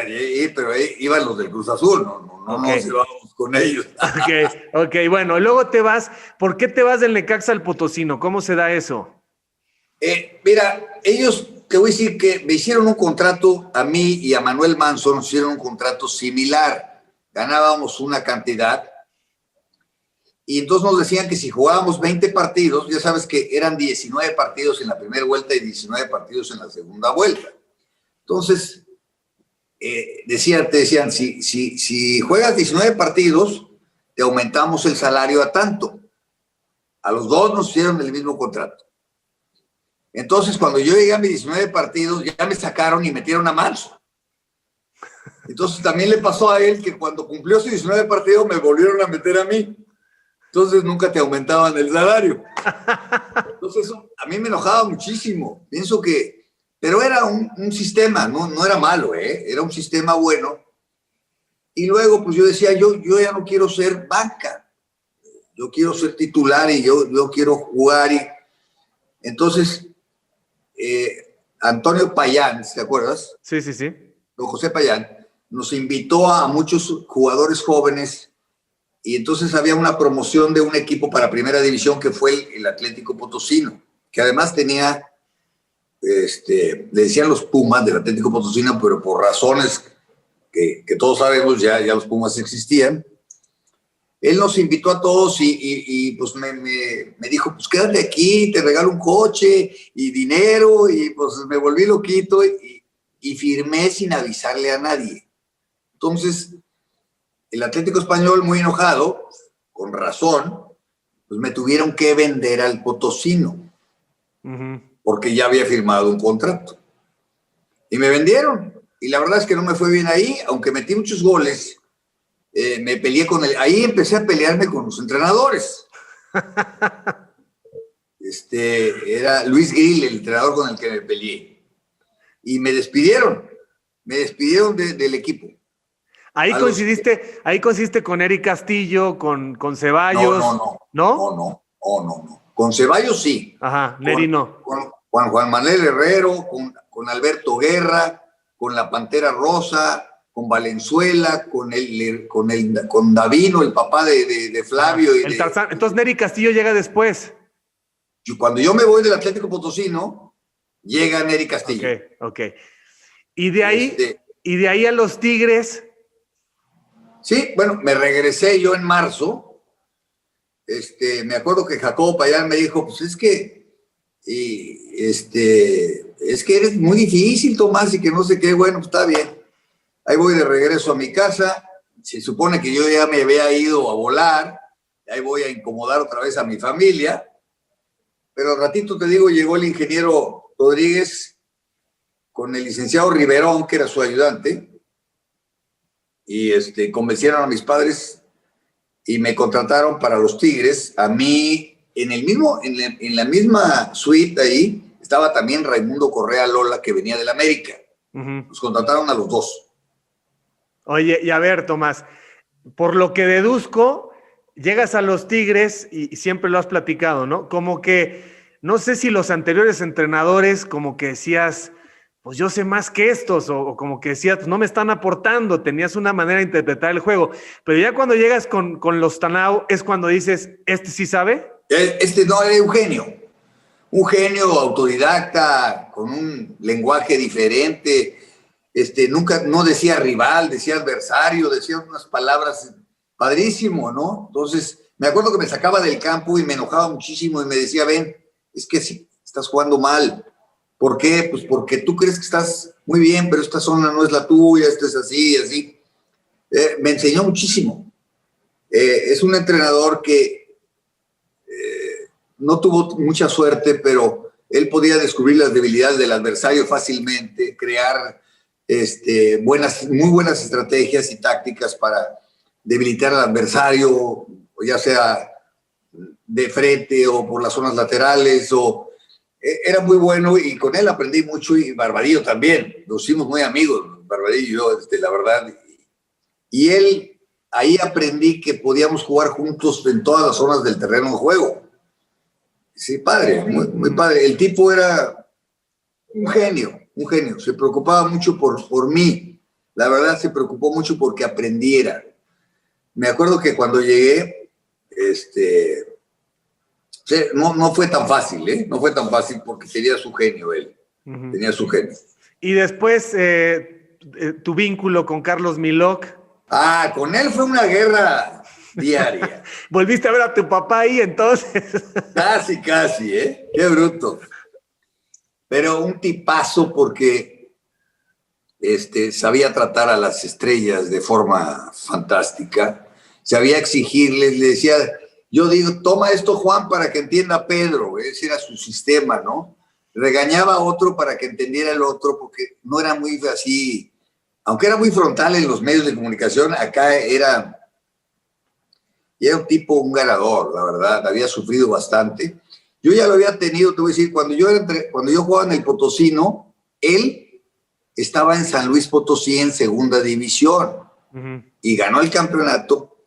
pero ahí iban los del Cruz Azul, no nos llevábamos con ellos. Ok, bueno, luego te vas. ¿Por qué te vas del Necaxa al Potosino? ¿Cómo se da eso? Mira, ellos, te voy a decir que me hicieron un contrato, a mí y a Manuel Manso nos hicieron un contrato similar. Ganábamos una cantidad y entonces nos decían que si jugábamos 20 partidos, ya sabes que eran 19 partidos en la primera vuelta y 19 partidos en la segunda vuelta. Entonces, te decían, si juegas 19 partidos, te aumentamos el salario a tanto. A los dos nos hicieron el mismo contrato. Entonces, cuando yo llegué a mis 19 partidos, ya me sacaron y metieron a Manso. Entonces, también le pasó a él que cuando cumplió sus 19 partidos, me volvieron a meter a mí. Entonces, nunca te aumentaban el salario. Entonces, eso a mí me enojaba muchísimo. Pienso que... Pero era un sistema, no era malo, era un sistema bueno. Y luego, pues yo decía, yo ya no quiero ser banca. Yo quiero ser titular y yo quiero jugar. Entonces... Antonio Payán, ¿te acuerdas? Sí. Don José Payán nos invitó a muchos jugadores jóvenes y entonces había una promoción de un equipo para primera división que fue el Atlético Potosino, que además tenía, le decían los Pumas del Atlético Potosino, pero por razones que todos sabemos ya los Pumas existían. Él nos invitó a todos y pues me dijo, pues quédate aquí, te regalo un coche y dinero, y pues me volví loquito y firmé sin avisarle a nadie. Entonces, el Atlético Español, muy enojado, con razón, pues me tuvieron que vender al Potosino, porque ya había firmado un contrato. Y me vendieron, y la verdad es que no me fue bien ahí, aunque metí muchos goles. Me peleé ahí empecé a pelearme con los entrenadores. Era Luis Grill el entrenador con el que me peleé. Y me despidieron del equipo. Ahí coincidiste con Eric Castillo, con Ceballos. No. Con Ceballos sí. Ajá, Neri no. Con Juan Manuel Herrero, con Alberto Guerra, con la Pantera Rosa, con Valenzuela, con Davino, el papá de Flavio. Y Tarzán. Entonces Neri Castillo llega después. Cuando yo me voy del Atlético Potosino, llega Neri Castillo. Ok. Y de ahí a los Tigres. Sí, bueno, me regresé yo en marzo. Me acuerdo que Jacobo Payán me dijo, pues es que eres muy difícil, Tomás, y que no sé qué. Bueno, pues está bien. Ahí voy de regreso a mi casa. Se supone que yo ya me había ido a volar. Ahí voy a incomodar otra vez a mi familia. Pero al ratito, te digo, llegó el ingeniero Rodríguez con el licenciado Riverón, que era su ayudante. Y convencieron a mis padres y me contrataron para los Tigres. A mí, en la misma suite ahí, estaba también Raimundo Correa Lola, que venía del América. Nos contrataron a los dos. Oye, y a ver, Tomás, por lo que deduzco, llegas a los Tigres y siempre lo has platicado, ¿no? Como que, no sé si los anteriores entrenadores como que decías, pues yo sé más que estos, o como que decías, pues no me están aportando, tenías una manera de interpretar el juego, pero ya cuando llegas con los Tanao es cuando dices, ¿este sí sabe? No, era un genio autodidacta, con un lenguaje diferente. Nunca, no decía rival, decía adversario, decía unas palabras padrísimo, ¿no? Entonces, me acuerdo que me sacaba del campo y me enojaba muchísimo y me decía, ven, es que sí, estás jugando mal. ¿Por qué? Pues porque tú crees que estás muy bien, pero esta zona no es la tuya, esto es así, así. Me enseñó muchísimo. Es un entrenador que no tuvo mucha suerte, pero él podía descubrir las debilidades del adversario fácilmente, crear muy buenas estrategias y tácticas para debilitar al adversario, ya sea de frente o por las zonas laterales. Era muy bueno y con él aprendí mucho, y Barbadillo también. Nos hicimos muy amigos, Barbadillo y yo, la verdad. Y él, ahí aprendí que podíamos jugar juntos en todas las zonas del terreno de juego. Sí, padre, muy padre. El tipo era un genio. Se preocupaba mucho por mí. La verdad, se preocupó mucho porque aprendiera. Me acuerdo que cuando llegué, no fue tan fácil, ¿eh? No fue tan fácil porque tenía su genio él. Tenía su genio. Y después, tu vínculo con Carlos Milok. Con él fue una guerra diaria. ¿Volviste a ver a tu papá ahí entonces? Casi, ¿eh? Qué bruto. Pero un tipazo porque sabía tratar a las estrellas de forma fantástica, sabía exigirles, le decía, yo digo, toma esto, Juan, para que entienda Pedro. Ese era su sistema, ¿no? Regañaba a otro para que entendiera el otro, porque no era muy así, aunque era muy frontal en los medios de comunicación, acá era un tipo, un ganador, la verdad, había sufrido bastante. Yo ya lo había tenido, te voy a decir, cuando yo jugaba en el Potosino, él estaba en San Luis Potosí en segunda división y ganó el campeonato.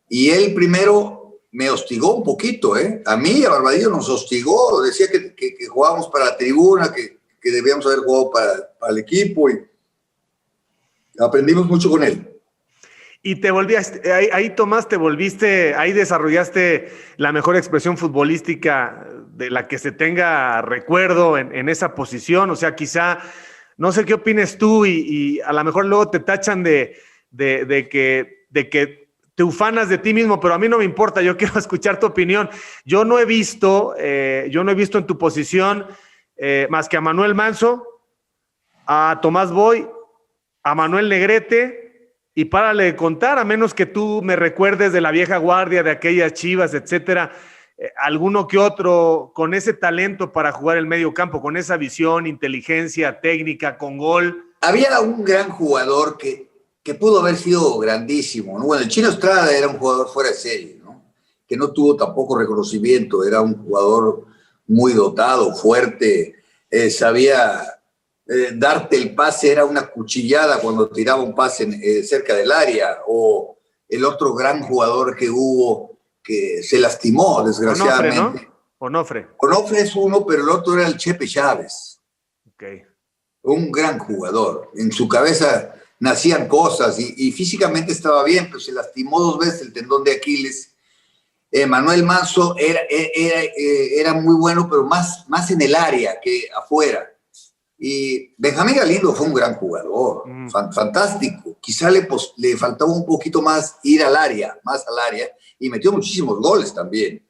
Y él primero me hostigó un poquito, ¿eh? A mí y a Barbadillo nos hostigó, decía que jugábamos para la tribuna, que debíamos haber jugado para el equipo, y aprendimos mucho con él. Y te volviste, ahí Tomás, ahí desarrollaste la mejor expresión futbolística de la que se tenga recuerdo en esa posición. O sea, quizá, no sé qué opines tú, y a lo mejor luego te tachan de que te ufanas de ti mismo, pero a mí no me importa, yo quiero escuchar tu opinión. Yo no he visto en tu posición más que a Manuel Manso, a Tomás Boy, a Manuel Negrete, y párale de contar, a menos que tú me recuerdes de la vieja guardia, de aquellas Chivas, etcétera, alguno que otro con ese talento para jugar el medio campo, con esa visión, inteligencia, técnica, con gol. Había un gran jugador que pudo haber sido grandísimo, ¿no? Bueno, el Chino Estrada era un jugador fuera de serie, ¿no? Que no tuvo tampoco reconocimiento, era un jugador muy dotado, fuerte, sabía darte el pase, era una cuchillada cuando tiraba un pase cerca del área. O el otro gran jugador que hubo, que se lastimó, desgraciadamente. Onofre, ¿no? Onofre es uno, pero el otro era el Chepe Chávez. Okay. Un gran jugador. En su cabeza nacían cosas y físicamente estaba bien, pero se lastimó 2 veces el tendón de Aquiles. Manuel Manso era muy bueno, pero más en el área que afuera. Y Benjamín Galindo fue un gran jugador, fantástico. Quizá le faltaba un poquito más ir más al área, y metió muchísimos goles también.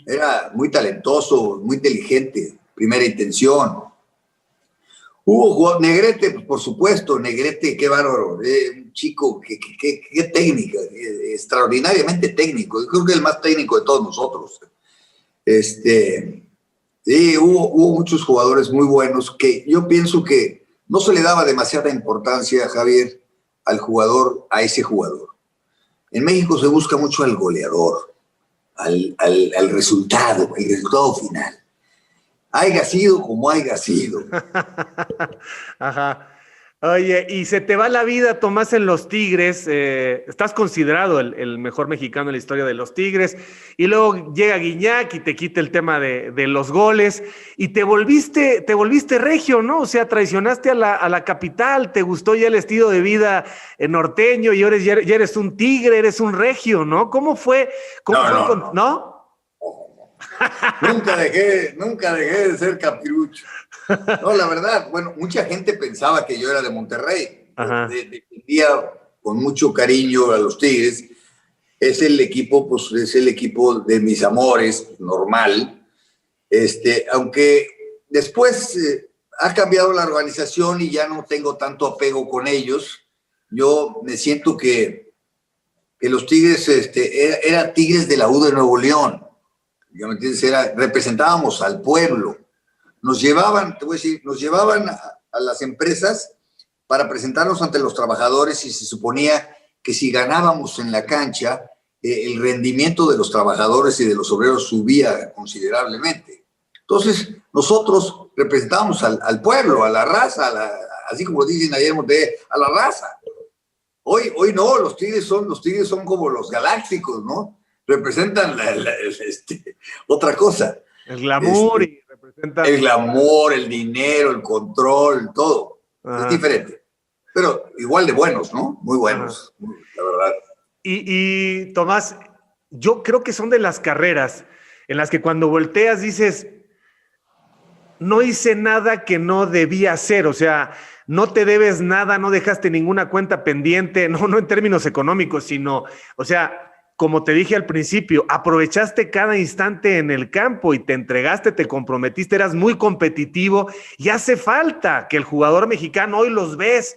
Era muy talentoso, muy inteligente, primera intención. Hubo jugador, Negrete, pues, por supuesto, Negrete, qué bárbaro, un chico, qué técnica, extraordinariamente técnico. Yo creo que el más técnico de todos nosotros. Sí, hubo muchos jugadores muy buenos que yo pienso que no se le daba demasiada importancia, Javier, a ese jugador. En México se busca mucho al goleador, al resultado, el resultado final. Haiga sido como haiga sido. Ajá. Oye, y se te va la vida, Tomás, en los Tigres. Estás considerado el mejor mexicano en la historia de los Tigres. Y luego llega Guiñac y te quita el tema de los goles. Y te volviste regio, ¿no? O sea, traicionaste a la capital, te gustó ya el estilo de vida norteño y ahora ya eres un tigre, eres un regio, ¿no? ¿Cómo fue? ¿No? Nunca dejé de ser capirucho. No, la verdad, bueno, mucha gente pensaba que yo era de Monterrey. Defendía con mucho cariño a los Tigres. Es el equipo, pues es el equipo de mis amores, normal. Aunque después ha cambiado la organización y ya no tengo tanto apego con ellos. Yo me siento que los Tigres eran Tigres de la U de Nuevo León. ¿Ya me entiendes? Representábamos al pueblo. Nos llevaban, te voy a decir, a las empresas para presentarnos ante los trabajadores y se suponía que si ganábamos en la cancha, el rendimiento de los trabajadores y de los obreros subía considerablemente. Entonces, nosotros representábamos al pueblo, a la raza, así como dicen ayer en Monterrey, a la raza. Hoy no, los tigres son como los galácticos, ¿no? Representan otra cosa. El glamour y representan... El glamour, el dinero, el control, todo. Ajá. Es diferente. Pero igual de buenos, ¿no? Muy buenos, la verdad. Y Tomás, yo creo que son de las carreras en las que cuando volteas dices, no hice nada que no debía hacer, o sea, no te debes nada, no dejaste ninguna cuenta pendiente, no en términos económicos, sino, o sea, como te dije al principio, aprovechaste cada instante en el campo y te entregaste, te comprometiste, eras muy competitivo y hace falta que el jugador mexicano hoy los ves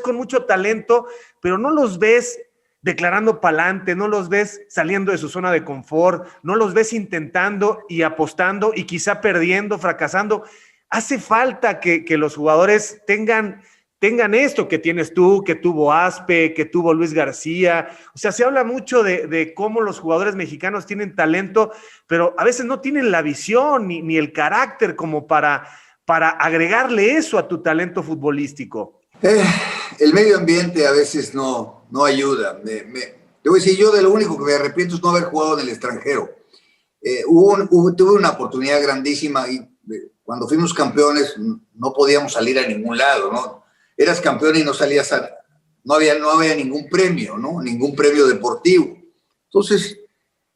con mucho talento, pero no los ves declarando pa'lante, no los ves saliendo de su zona de confort, no los ves intentando y apostando y quizá perdiendo, fracasando. Hace falta que los jugadores tengan esto que tienes tú, que tuvo Aspe, que tuvo Luis García. O sea, se habla mucho de cómo los jugadores mexicanos tienen talento, pero a veces no tienen la visión ni el carácter como para agregarle eso a tu talento futbolístico. El medio ambiente a veces no ayuda. Te voy a decir, yo de lo único que me arrepiento es no haber jugado en el extranjero. Tuve una oportunidad grandísima y cuando fuimos campeones no podíamos salir a ningún lado, ¿no? Eras campeón y no salías no había ningún premio, ¿no? Ningún premio deportivo. Entonces,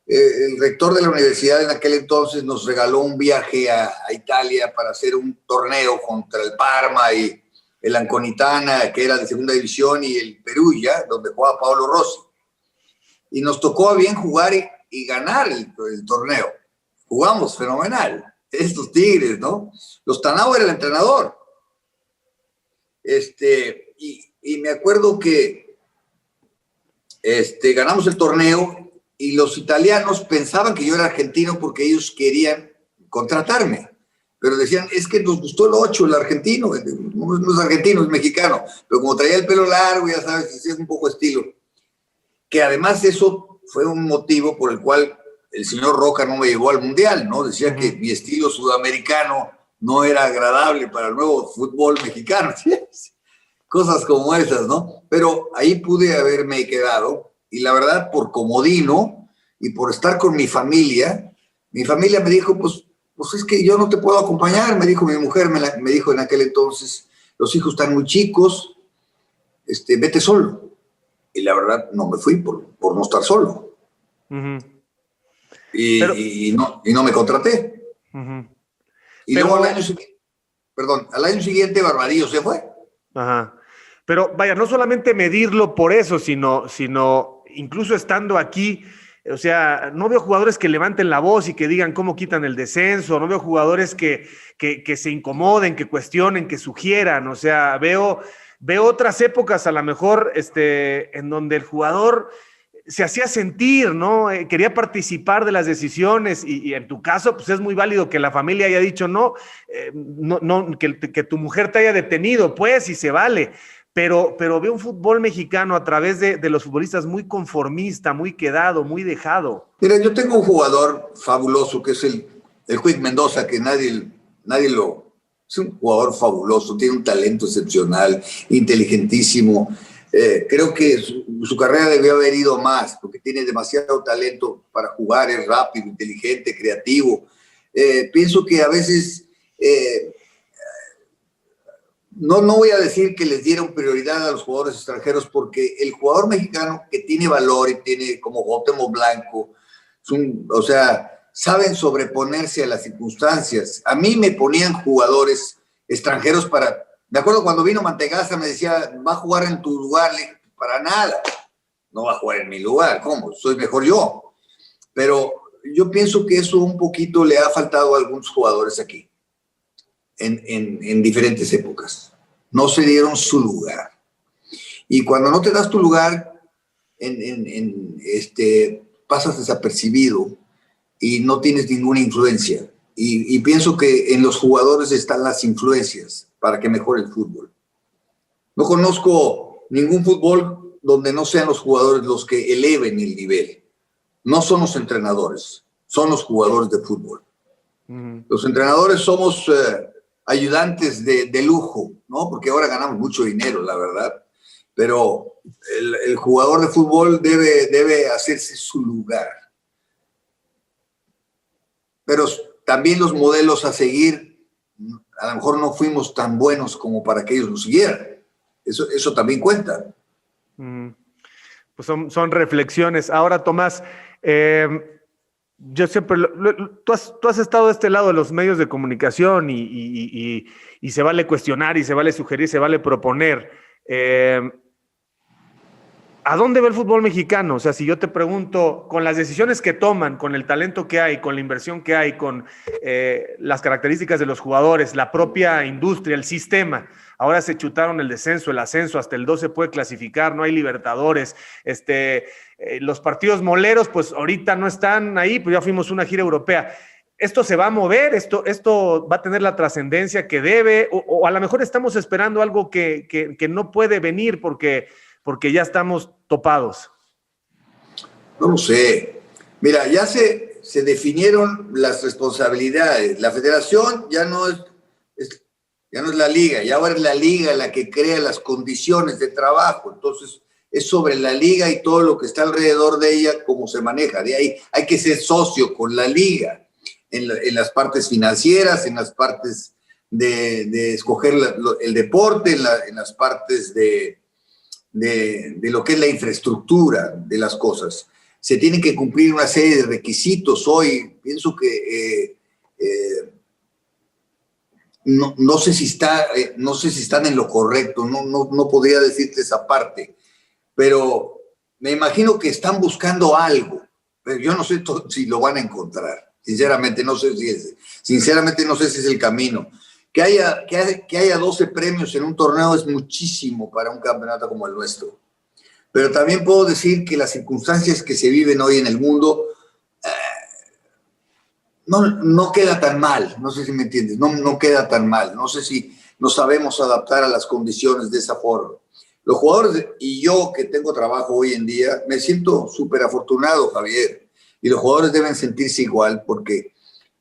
el rector de la universidad en aquel entonces nos regaló un viaje a Italia para hacer un torneo contra el Parma y el Anconitana, que era de segunda división, y el Perugia, donde jugaba Paolo Rossi. Y nos tocó a bien jugar y ganar el torneo. Jugamos fenomenal. Estos Tigres, ¿no? Los Tanao era el entrenador. Y me acuerdo que ganamos el torneo y los italianos pensaban que yo era argentino porque ellos querían contratarme. Pero decían, es que nos gustó el 8, el argentino. No es argentino, es mexicano. Pero como traía el pelo largo, ya sabes, es un poco estilo. Que además eso fue un motivo por el cual el señor Roca no me llevó al Mundial, ¿no? Decía que mi estilo sudamericano no era agradable para el nuevo fútbol mexicano. Cosas como esas, ¿no? Pero ahí pude haberme quedado. Y la verdad, por comodino y por estar con mi familia me dijo, pues es que yo no te puedo acompañar, me dijo mi mujer, me dijo en aquel entonces, los hijos están muy chicos, vete solo. Y la verdad no me fui por no estar solo. Uh-huh. Y no me contraté. Uh-huh. Y luego al año siguiente Barbadillo se fue. Ajá. Pero vaya, no solamente medirlo por eso, sino incluso estando aquí, o sea, no veo jugadores que levanten la voz y que digan cómo quitan el descenso, no veo jugadores que se incomoden, que cuestionen, que sugieran, o sea, veo otras épocas a lo mejor en donde el jugador se hacía sentir, ¿no? Quería participar de las decisiones y en tu caso, pues es muy válido que la familia haya dicho no, que tu mujer te haya detenido, pues, y se vale. pero veo un fútbol mexicano a través de los futbolistas muy conformista, muy quedado, muy dejado. Mira, yo tengo un jugador fabuloso que es el Quick Mendoza, que nadie lo... Es un jugador fabuloso, tiene un talento excepcional, inteligentísimo. Creo que su carrera debió haber ido más, porque tiene demasiado talento para jugar, es rápido, inteligente, creativo. Pienso que a veces... No voy a decir que les dieron prioridad a los jugadores extranjeros, porque el jugador mexicano que tiene valor y tiene como Cuauhtémoc Blanco, o sea, saben sobreponerse a las circunstancias. A mí me ponían jugadores extranjeros para... Me acuerdo cuando vino Mantegazza, me decía, va a jugar en tu lugar. Le dije, para nada, no va a jugar en mi lugar. ¿Cómo? Soy mejor yo. Pero yo pienso que eso un poquito le ha faltado a algunos jugadores aquí. En diferentes épocas. No se dieron su lugar. Y cuando no te das tu lugar, pasas desapercibido y no tienes ninguna influencia. Y pienso que en los jugadores están las influencias para que mejore el fútbol. No conozco ningún fútbol donde no sean los jugadores los que eleven el nivel. No son los entrenadores, son los jugadores de fútbol. Los entrenadores somos... ayudantes de lujo, ¿no? Porque ahora ganamos mucho dinero, la verdad. Pero el jugador de fútbol debe hacerse su lugar. Pero también los modelos a seguir, a lo mejor no fuimos tan buenos como para que ellos nos siguieran. Eso también cuenta. Pues son reflexiones. Ahora, Tomás, yo siempre, tú has estado de este lado de los medios de comunicación y se vale cuestionar y se vale sugerir, se vale proponer. ¿A dónde va el fútbol mexicano? O sea, si yo te pregunto, con las decisiones que toman, con el talento que hay, con la inversión que hay, con las características de los jugadores, la propia industria, el sistema, ahora se chutaron el descenso, el ascenso, hasta el 2 se puede clasificar, no hay Libertadores, los partidos moleros, pues ahorita no están ahí, pues ya fuimos una gira europea. ¿Esto se va a mover? ¿Esto va a tener la trascendencia que debe? O a lo mejor estamos esperando algo que no puede venir porque ya estamos topados. No lo sé. Mira, ya se definieron las responsabilidades. La federación ya no es la liga, ya ahora es la liga la que crea las condiciones de trabajo. Entonces, es sobre la liga y todo lo que está alrededor de ella, cómo se maneja. De ahí hay que ser socio con la liga, en las partes financieras, en las partes de escoger el deporte, en las partes de lo que es la infraestructura de las cosas. Se tienen que cumplir una serie de requisitos. Hoy pienso que no sé si están en lo correcto, no podría decirte esa parte, pero me imagino que están buscando algo, pero yo no sé si lo van a encontrar. Sinceramente no sé si es el camino. Que haya 12 premios en un torneo es muchísimo para un campeonato como el nuestro. Pero también puedo decir que las circunstancias que se viven hoy en el mundo no queda tan mal. No sé si me entiendes. No queda tan mal. No sé si nos sabemos adaptar a las condiciones de esa forma. Los jugadores y yo que tengo trabajo hoy en día, me siento súper afortunado, Javier. Y los jugadores deben sentirse igual porque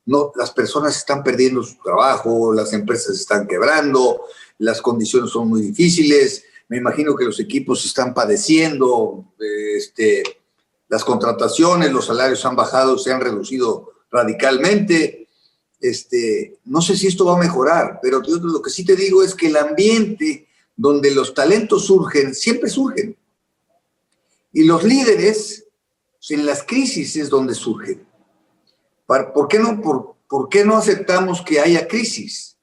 las personas están perdiendo su trabajo, las empresas están quebrando, las condiciones son muy difíciles. Me imagino que los equipos están padeciendo, las contrataciones, los salarios han bajado, se han reducido radicalmente. No sé si esto va a mejorar, pero yo lo que sí te digo es que el ambiente donde los talentos surgen, siempre surgen. Y los líderes, en las crisis es donde surgen. ¿Por qué no aceptamos que haya crisis?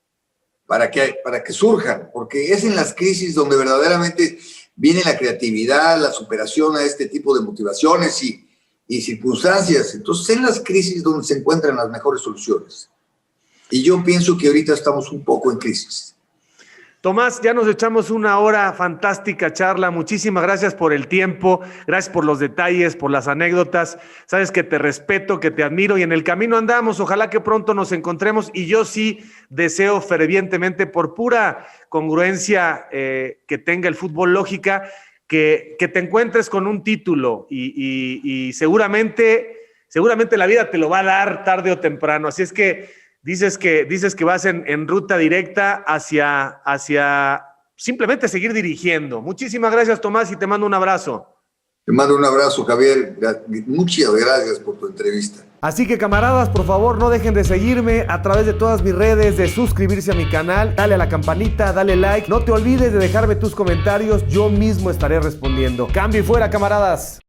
Para que surjan, porque es en las crisis donde verdaderamente viene la creatividad, la superación a este tipo de motivaciones y circunstancias. Entonces, en las crisis donde se encuentran las mejores soluciones. Y yo pienso que ahorita estamos un poco en crisis. Tomás, ya nos echamos una hora, fantástica charla. Muchísimas gracias por el tiempo, gracias por los detalles, por las anécdotas. Sabes que te respeto, que te admiro y en el camino andamos. Ojalá que pronto nos encontremos y yo sí deseo fervientemente, por pura congruencia que tenga el fútbol lógica, que te encuentres con un título y seguramente la vida te lo va a dar tarde o temprano. Así es que dices que vas en ruta directa hacia simplemente seguir dirigiendo. Muchísimas gracias, Tomás, y te mando un abrazo. Te mando un abrazo, Javier. Muchas gracias por tu entrevista. Así que, camaradas, por favor, no dejen de seguirme a través de todas mis redes, de suscribirse a mi canal, dale a la campanita, dale like. No te olvides de dejarme tus comentarios, yo mismo estaré respondiendo. Cambio y fuera, camaradas.